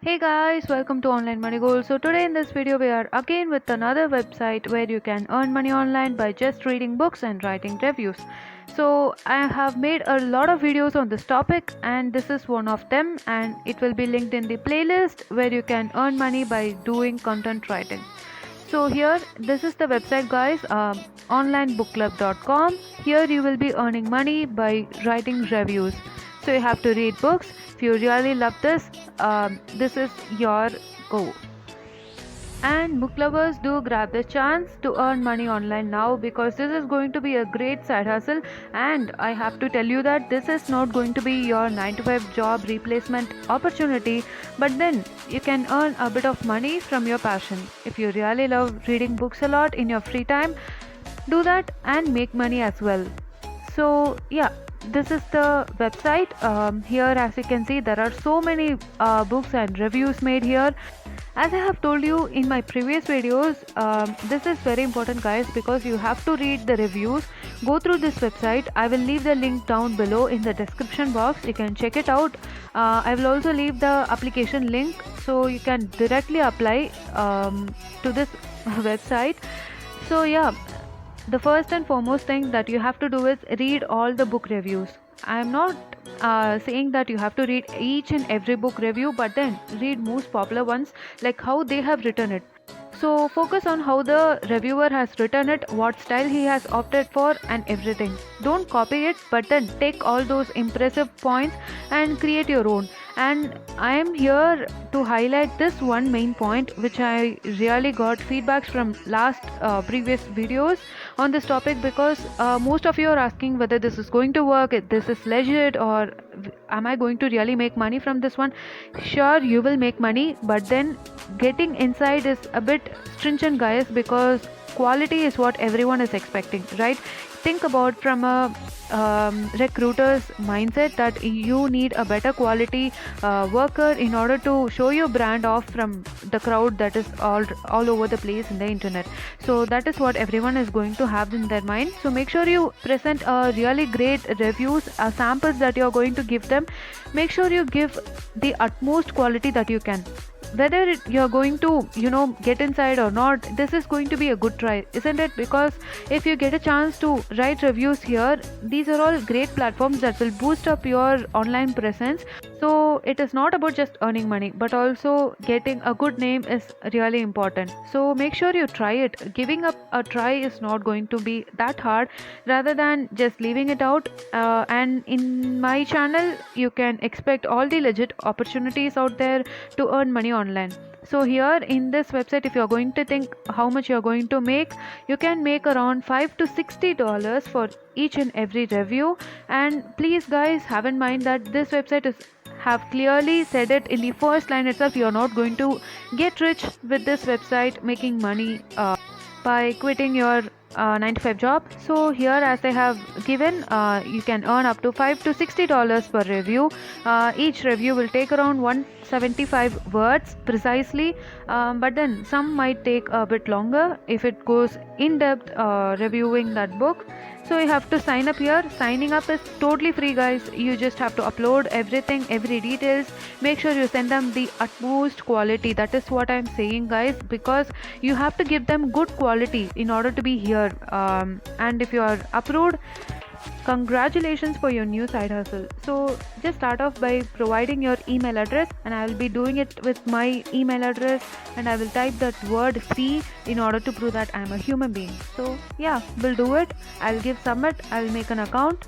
Hey guys, welcome to Online Money Goals. So today in this video we are again with another website where you can earn money online by just reading books and writing reviews. So I have made a lot of videos on this topic and this is one of them, and it will be linked in the playlist where you can earn money by doing content writing. So here, this is the website guys, onlinebookclub.com. Here you will be earning money by writing reviews. So you have to read books. If you really love this, this is your go. And book lovers, do grab the chance to earn money online now, because this is going to be a great side hustle. And I have to tell you that this is not going to be your 9 to 5 job replacement opportunity, but then you can earn a bit of money from your passion. If you really love reading books a lot in your free time, do that and make money as well. So yeah, this is the website. Here, as you can see, there are so many books and reviews made here. As I have told you in my previous videos, this is very important guys, because you have to read the reviews. Go through this website. I will leave the link down below in the description box. You can check it out. I will also leave the application link so you can directly apply to this website. So yeah, the first and foremost thing that you have to do is read all the book reviews. I am not saying that you have to read each and every book review, but then read most popular ones, like how they have written it. So focus on how the reviewer has written it, what style he has opted for, and everything. Don't copy it, but then take all those impressive points and create your own. And I am here to highlight this one main point, which I really got feedbacks from last previous videos on this topic, because most of you are asking whether this is going to work, if this is legit, or am I going to really make money from this one. Sure, you will make money, but then getting inside is a bit stringent guys, because quality is what everyone is expecting, right? Think about from a recruiter's mindset that you need a better quality worker in order to show your brand off from the crowd that is all over the place in the internet. So that is what everyone is going to have in their mind. So make sure you present really great reviews, samples that you are going to give them. Make sure you give the utmost quality that you can. Whether you're going to get inside or not, this is going to be a good try, isn't it? Because if you get a chance to write reviews here, these are all great platforms that will boost up your online presence. So it is not about just earning money, but also getting a good name is really important. So make sure you try it. Giving up a try is not going to be that hard, rather than just leaving it out. And in my channel you can expect all the legit opportunities out there to earn money online. So here in this website, if you're going to think how much you're going to make, you can make around $5 to $60 for each and every review. And please guys, have in mind that this website is have clearly said it in the first line itself, you're not going to get rich with this website making money by quitting your 9 to 5 job. So here, as I have given, you can earn up to $5 to $60 per review. Each review will take around 175 words precisely, but then some might take a bit longer if it goes in depth reviewing that book. So you have to sign up here. Signing up is totally free guys. You just have to upload everything, every details. Make sure you send them the utmost quality. That is what I'm saying guys, because you have to give them good quality in order to be here. And if you are approved, congratulations for your new side hustle. So just start off by providing your email address, and I will be doing it with my email address, and I will type that word free in order to prove that I am a human being. So yeah, we'll do it. I'll give submit. I'll make an account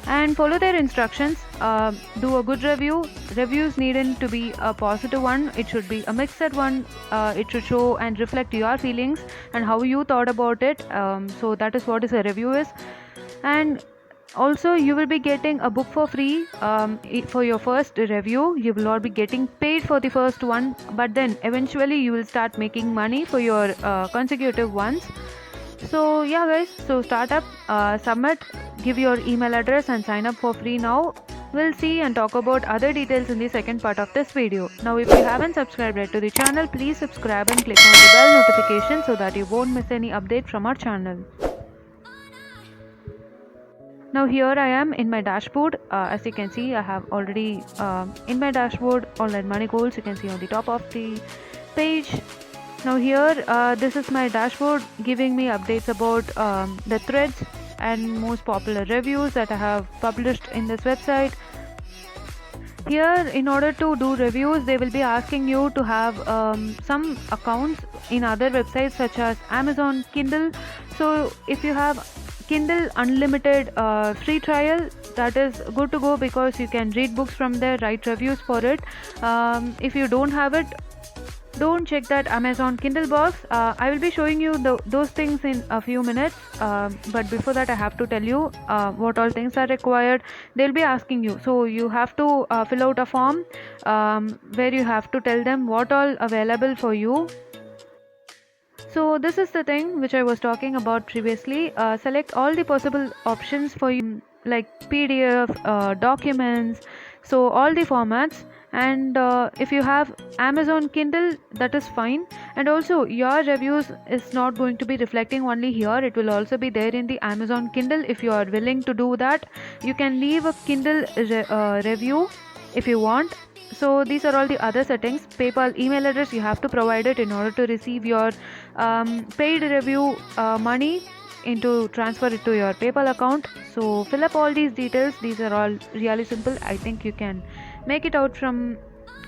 and follow their instructions. Do a good review. Reviews needn't to be a positive one, it should be a mixed one. It should show and reflect your feelings and how you thought about it. So that is what is a review is. And also you will be getting a book for free for your first review. You will not be getting paid for the first one, but then eventually you will start making money for your consecutive ones. So yeah guys, so start up, submit, give your email address and sign up for free now. We'll see and talk about other details in the second part of this video. Now if you haven't subscribed yet to the channel, please subscribe and click on the bell notification so that you won't miss any update from our channel. Now here I am in my dashboard. As you can see, I have already in my dashboard online money goals. You can see on the top of the page. Now here this is my dashboard giving me updates about the threads and most popular reviews that I have published in this website. Here, in order to do reviews, they will be asking you to have some accounts in other websites such as Amazon Kindle. So if you have Kindle unlimited free trial, that is good to go because you can read books from there, write reviews for it. If you don't have it, don't check that Amazon Kindle box. I will be showing you those things in a few minutes, but before that I have to tell you what all things are required. They'll be asking you, so you have to fill out a form where you have to tell them what all available for you. So this is the thing which I was talking about previously. Select all the possible options for you, like PDF, documents, so all the formats. And if you have Amazon Kindle, that is fine. And also your reviews is not going to be reflecting only here, it will also be there in the Amazon Kindle. If you are willing to do that, you can leave a Kindle review if you want. So these are all the other settings. PayPal email address, you have to provide it in order to receive your paid review money into transfer it to your PayPal account. So fill up all these details. These are all really simple. I think you can make it out from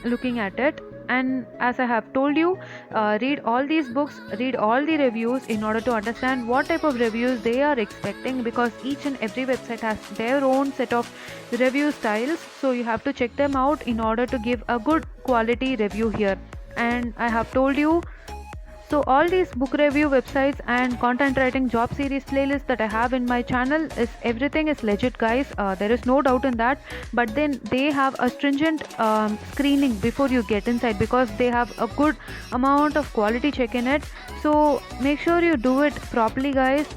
looking at it. And as I have told you, read all these books, read all the reviews in order to understand what type of reviews they are expecting, because each and every website has their own set of review styles. So you have to check them out in order to give a good quality review here. And I have told you, so all these book review websites and content writing job series playlists that I have in my channel, is everything is legit, guys. There is no doubt in that. But then they have a stringent screening before you get inside, because they have a good amount of quality check in it. So make sure you do it properly, guys,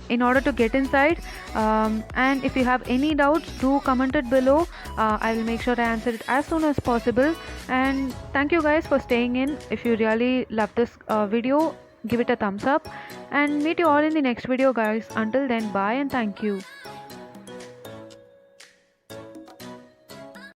in order to get inside. And if you have any doubts, do comment it below. I will make sure I answer it as soon as possible. And thank you guys for staying in. If you really love this video, give it a thumbs up, and meet you all in the next video, guys. Until then, bye and thank you.